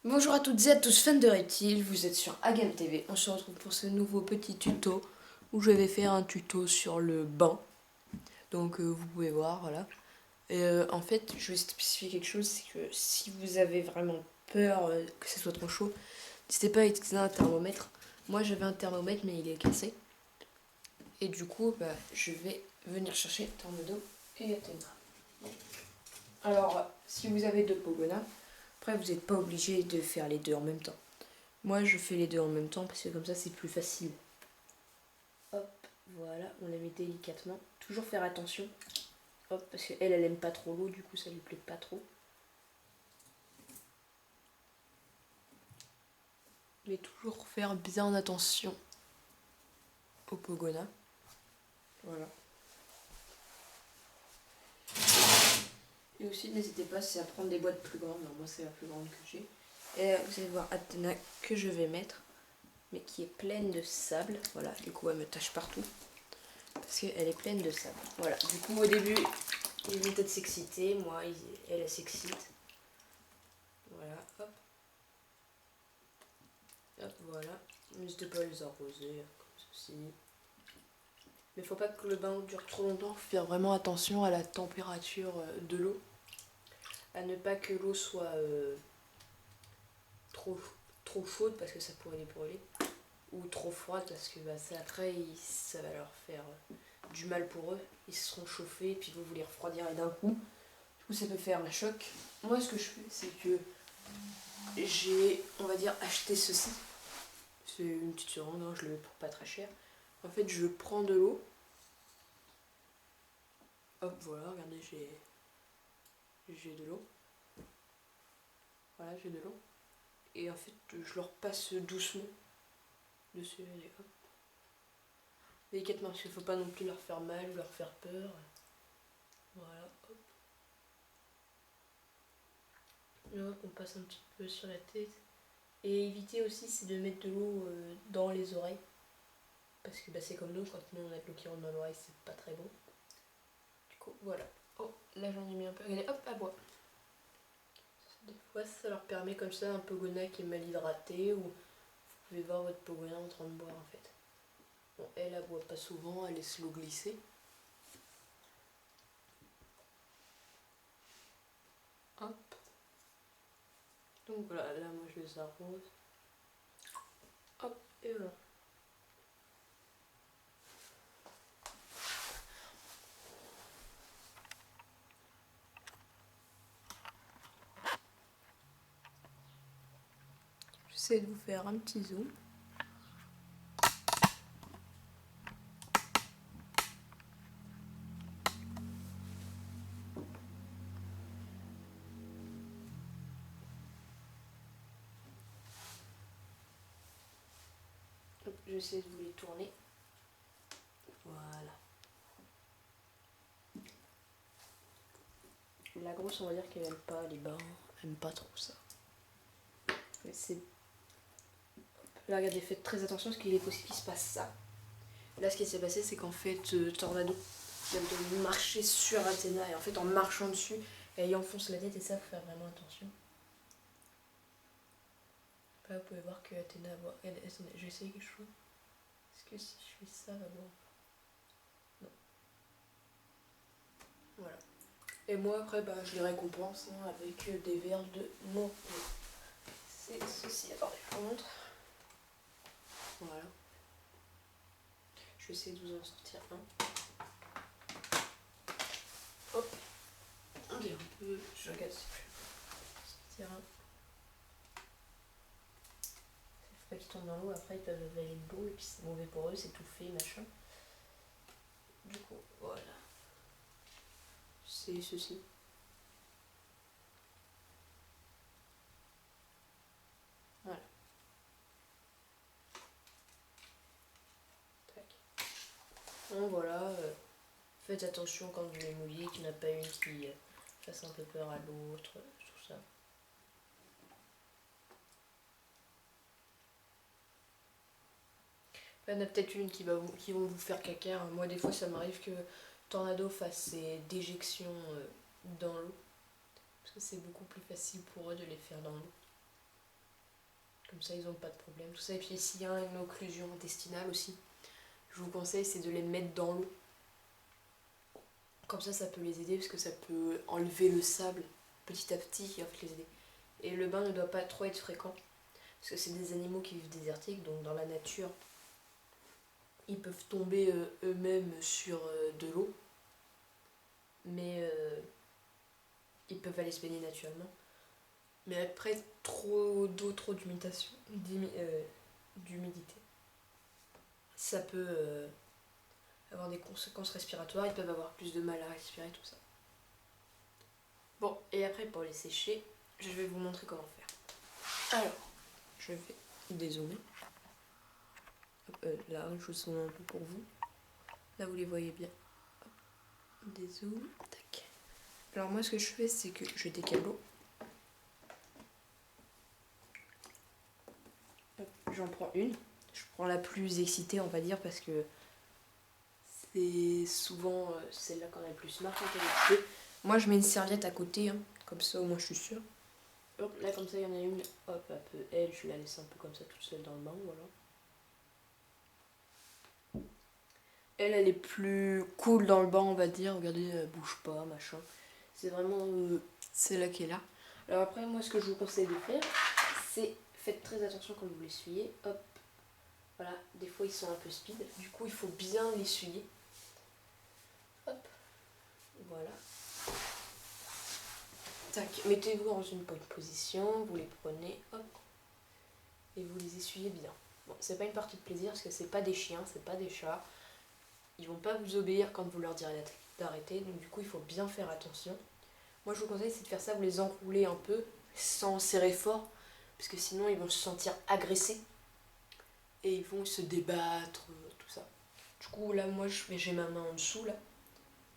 Bonjour à toutes et à tous fans de reptiles, vous êtes sur Agam TV. On se retrouve pour ce nouveau petit tuto où je vais faire un tuto sur le bain. Donc vous pouvez voir, voilà. Et en fait, je vais spécifier quelque chose, c'est que si vous avez vraiment peur que ce soit trop chaud, n'hésitez pas à utiliser un thermomètre. Moi j'avais un thermomètre mais il est cassé. Et du coup, je vais venir chercher Tornado et Athéna. Alors, si vous avez deux Pogona, après vous n'êtes pas obligé de faire les deux en même temps. Moi je fais les deux en même temps parce que comme ça c'est plus facile. Hop, voilà, on les met délicatement. Toujours faire attention. Hop, parce qu'elle aime pas trop l'eau, du coup ça lui plaît pas trop. Mais toujours faire bien attention au Pogona. Voilà. Et aussi n'hésitez pas à prendre des boîtes plus grandes. Alors, moi c'est la plus grande que j'ai. Et vous allez voir Athéna que je vais mettre, mais qui est pleine de sable. Voilà, du coup elle me tâche partout. Parce qu'elle est pleine de sable. Voilà, du coup au début, ils vont peut-être s'exciter. Moi, elle s'excite. Voilà, hop. Hop, voilà. N'hésitez pas à les arroser, comme ceci. Mais faut pas que le bain dure trop longtemps. Faut faire vraiment attention à la température de l'eau. À ne pas que l'eau soit trop chaude parce que ça pourrait les brûler. Ou trop froide parce que ça, après, ça va leur faire du mal pour eux. Ils se seront chauffés et puis vous les refroidirez d'un coup. Du coup, ça peut faire un choc. Moi, ce que je fais, c'est que j'ai, on va dire, acheté ceci. C'est une petite seringue, hein, je le mets pour pas très cher. En fait, je prends de l'eau. Hop, voilà, regardez, j'ai de l'eau. Voilà, j'ai de l'eau. Et en fait, je leur passe doucement dessus. Et hop. Délicatement, parce qu'il ne faut pas non plus leur faire mal ou leur faire peur. Voilà, hop. Et hop, on passe un petit peu sur la tête. Et éviter aussi, c'est de mettre de l'eau dans les oreilles. Parce que c'est comme nous, quand nous on a de l'eau qui rentre dans l'oreille, c'est pas très bon. Du coup, voilà. Oh, là j'en ai mis un peu. Regardez, hop, à boire. Des fois, ça leur permet comme ça un Pogona qui est mal hydraté, ou vous pouvez voir votre Pogona en train de boire en fait. Bon, elle boit pas souvent, elle laisse l'eau glisser. Hop. Donc voilà, là moi je les arrose. Hop, et voilà. J'essaie de vous faire un petit zoom. J'essaie de vous les tourner. Voilà. La grosse, on va dire qu'elle aime pas les bains, elle aime pas trop ça. Mais c'est... Là, regardez, faites très attention parce qu'il est possible qu'il se passe ça. Là, ce qui s'est passé, c'est qu'en fait, Tornado vient de marcher sur Athéna et en fait, en marchant dessus, elle y enfonce la tête et ça, faut faire vraiment attention. Là, vous pouvez voir que Athéna boit. Attendez, je vais essayer quelque chose. Est-ce que si je fais ça, elle va boire? Non. Voilà. Et moi, après, je les récompense avec des verres de Montpellier. C'est ceci. Attendez, je vous montre. Voilà. Je vais essayer de vous en sortir un. Hop. Ok, un peu. Je regarde si je peux sortir un. Faut pas qu'ils tombent dans l'eau, après ils peuvent avaler de l'eau et puis c'est mauvais pour eux, c'est tout fait, machin. Du coup, voilà. C'est ceci. Voilà. Tac. Donc voilà, faites attention quand vous les mouillez, qu'il n'y en a pas une qui fasse un peu peur à l'autre, tout ça. Il y en a peut-être une qui vont vous faire caca. Moi, des fois, ça m'arrive que Tornado fasse ses déjections dans l'eau. Parce que c'est beaucoup plus facile pour eux de les faire dans l'eau. Comme ça, ils n'ont pas de problème. Tout ça. Et puis, s'il y a une occlusion intestinale aussi, je vous conseille, c'est de les mettre dans l'eau. Comme ça peut les aider parce que ça peut enlever le sable petit à petit et en fait les aider. Et le bain ne doit pas trop être fréquent parce que c'est des animaux qui vivent désertiques, donc dans la nature, ils peuvent tomber eux-mêmes sur de l'eau, mais ils peuvent aller se baigner naturellement. Mais après, trop d'eau, trop d'humidité, ça peut avoir des conséquences respiratoires, ils peuvent avoir plus de mal à respirer, tout ça. Bon, et après pour les sécher, je vais vous montrer comment faire. Alors, je vais dézoomer. Là, je vous zoome un peu pour vous. Là, vous les voyez bien. Hop, dézoom, tac. Alors moi, ce que je fais, c'est que je décale l'eau. J'en prends une. Je prends la plus excitée, on va dire, parce que c'est souvent celle-là qu'on a le plus marre quand elle est excitée. Moi, je mets une serviette à côté, hein, comme ça, au moins, je suis sûre. Hop, là, comme ça, il y en a une. Hop, un peu. Elle, je la laisse un peu comme ça, toute seule dans le bain, voilà. Elle est plus cool dans le bain, on va dire. Regardez, elle bouge pas, machin. C'est vraiment celle-là qui est là. Alors après, moi, ce que je vous conseille de faire, c'est faites très attention quand vous l'essuyez. Hop, voilà. Des fois, ils sont un peu speed. Du coup, il faut bien l'essuyer. Hop, voilà. Tac, mettez-vous dans une bonne position. Vous les prenez, hop, et vous les essuyez bien. Bon, c'est pas une partie de plaisir parce que c'est pas des chiens, c'est pas des chats. Ils vont pas vous obéir quand vous leur direz d'arrêter, donc du coup il faut bien faire attention. Moi je vous conseille c'est de faire ça, vous les enroulez un peu sans serrer fort, parce que sinon ils vont se sentir agressés et ils vont se débattre, tout ça. Du coup là moi j'ai ma main en dessous là,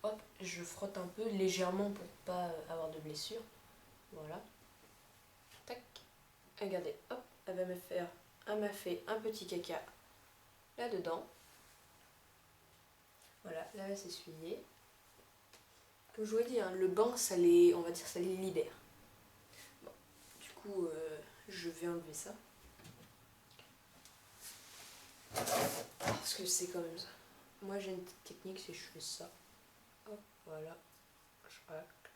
hop, je frotte un peu légèrement pour pas avoir de blessure, voilà. Tac, regardez, hop, elle m'a fait un petit caca là-dedans. Voilà, là elle s'est essuyée. Comme je vous l'ai dit, hein, le bain, ça les, on va dire, ça les libère. Bon, du coup, je vais enlever ça. Parce que c'est quand même ça. Moi, j'ai une petite technique, c'est que je fais ça. Hop, voilà. Je racle.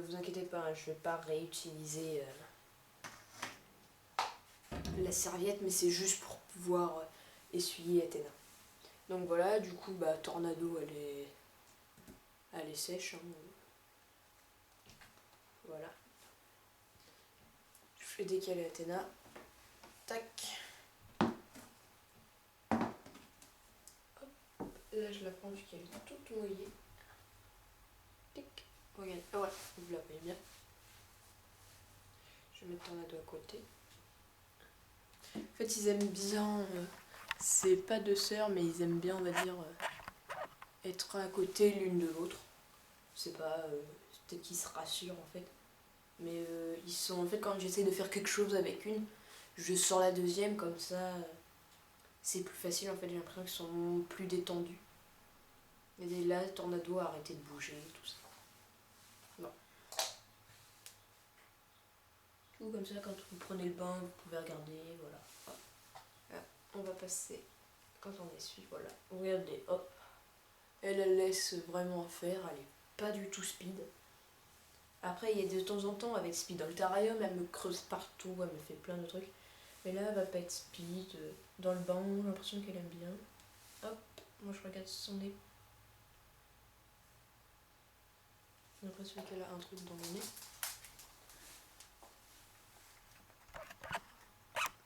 Vous inquiétez pas, hein, je vais pas réutiliser la serviette, mais c'est juste pour pouvoir essuyer Athéna. Donc voilà, du coup, bah, Tornado, elle est sèche. Hein. Voilà. Je fais décaler Athéna. Tac. Là, je la prends vu qu'elle est toute mouillée. Tic. Regarde. Ah ouais, vous la voyez bien. Je vais mettre Tornado à côté. En fait, ils aiment bien. C'est pas deux sœurs, mais ils aiment bien, on va dire, être à côté l'une de l'autre. C'est pas. Peut-être qu'ils se rassurent en fait. Mais ils sont. En fait, quand j'essaie de faire quelque chose avec une, je sors la deuxième, comme ça. C'est plus facile en fait, j'ai l'impression qu'ils sont plus détendus. Et là, Tornado a arrêté de bouger, tout ça. Bon. Tout comme ça, quand vous prenez le bain, vous pouvez regarder, voilà. Hop. Là, on va passer, quand on essuie, voilà. Regardez, hop. Elle laisse vraiment faire, elle est pas du tout speed. Après, il y a de temps en temps, avec speed dans le terrarium, elle me creuse partout, elle me fait plein de trucs. Mais là, elle va pas être speed. Dans le bain, j'ai l'impression qu'elle aime bien. Hop, moi je regarde son nez. J'ai l'impression qu'elle a un truc dans le nez.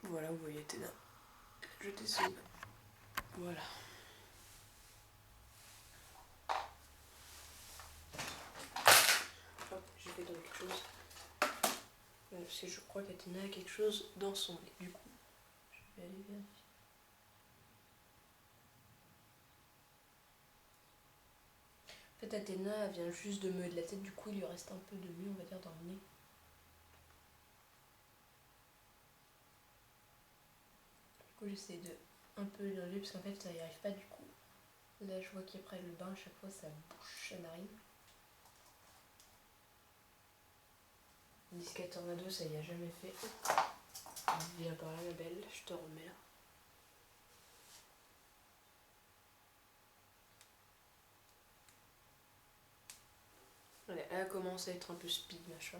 Voilà, vous voyez Athéna. Je descends. Voilà. Hop, j'ai fait dans quelque chose. Parce que je crois qu'Athéna a quelque chose dans son nez. Du coup, je vais aller vérifier. En fait, Athéna elle vient juste de me de la tête, du coup, il lui reste un peu de mue, on va dire, dans le nez. Du coup, j'essaie de un peu l'enlever parce qu'en fait, ça n'y arrive pas du coup. Là, je vois qu'après le bain, à chaque fois, ça bouche, ça n'arrive. Tandis qu'à Tornado, ça y a jamais fait. Viens par là, ma belle, je te remets là. Voilà, elle commence à être un peu speed, machin.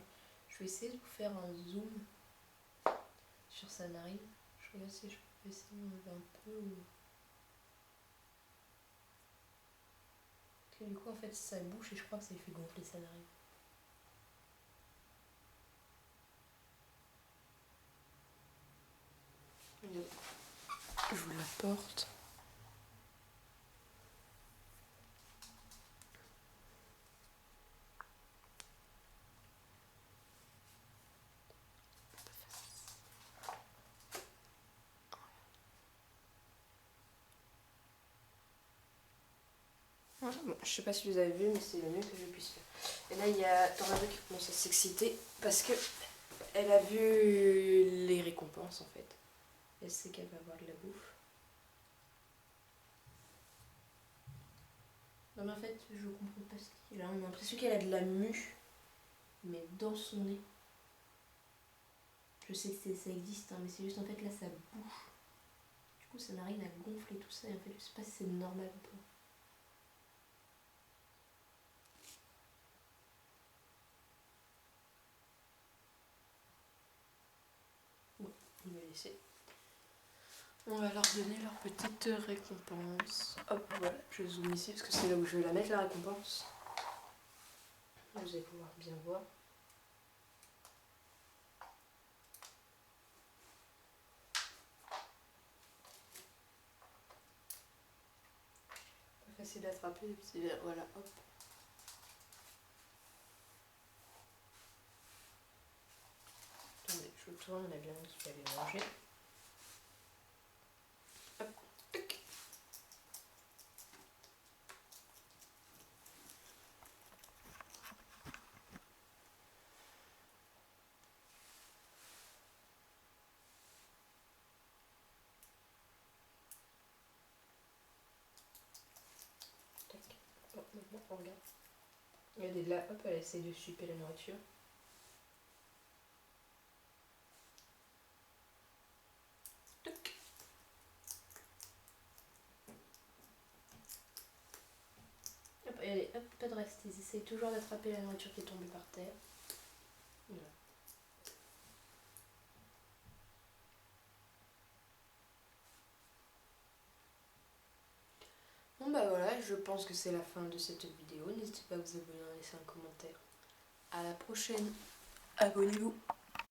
Je vais essayer de vous faire un zoom sur sa narine. Je regarde si je peux essayer d'enlever un peu ou... Parce que du coup, en fait, ça bouche et je crois que ça lui fait gonfler sa narine. Je vous la porte. Voilà, bon, je sais pas si vous avez vu, mais c'est le mieux que je puisse faire. Et là, il y a Tornado qui commence à s'exciter parce que elle a vu les récompenses en fait. Elle sait qu'elle va avoir de la bouffe. Non mais en fait, je comprends pas ce qu'il a. On a l'impression qu'elle a de la mue, mais dans son nez. Je sais que ça existe, hein, mais c'est juste en fait là ça bouche. Du coup, sa narine a gonflé tout ça et en fait, je sais pas si c'est normal ou pas. Bon, on va laisser. On va leur donner leur petite récompense. Hop, voilà, je zoome ici parce que c'est là où je vais la mettre la récompense. Vous allez pouvoir bien voir. Pas facile d'attraper les petits verres, voilà, hop. Attendez, je tourne, on a bien qui va les manger. Hop, tac. Tac. Hop, maintenant on regarde. Regardez là, hop, elle essaie de sucer la nourriture. Tac. Hop, regardez, hop, pas de reste. Ils essayent toujours d'attraper la nourriture qui est tombée par terre. Voilà. Bon bah voilà, je pense que c'est la fin de cette vidéo. N'hésitez pas à vous abonner, à laisser un commentaire. À la prochaine. Abonnez-vous.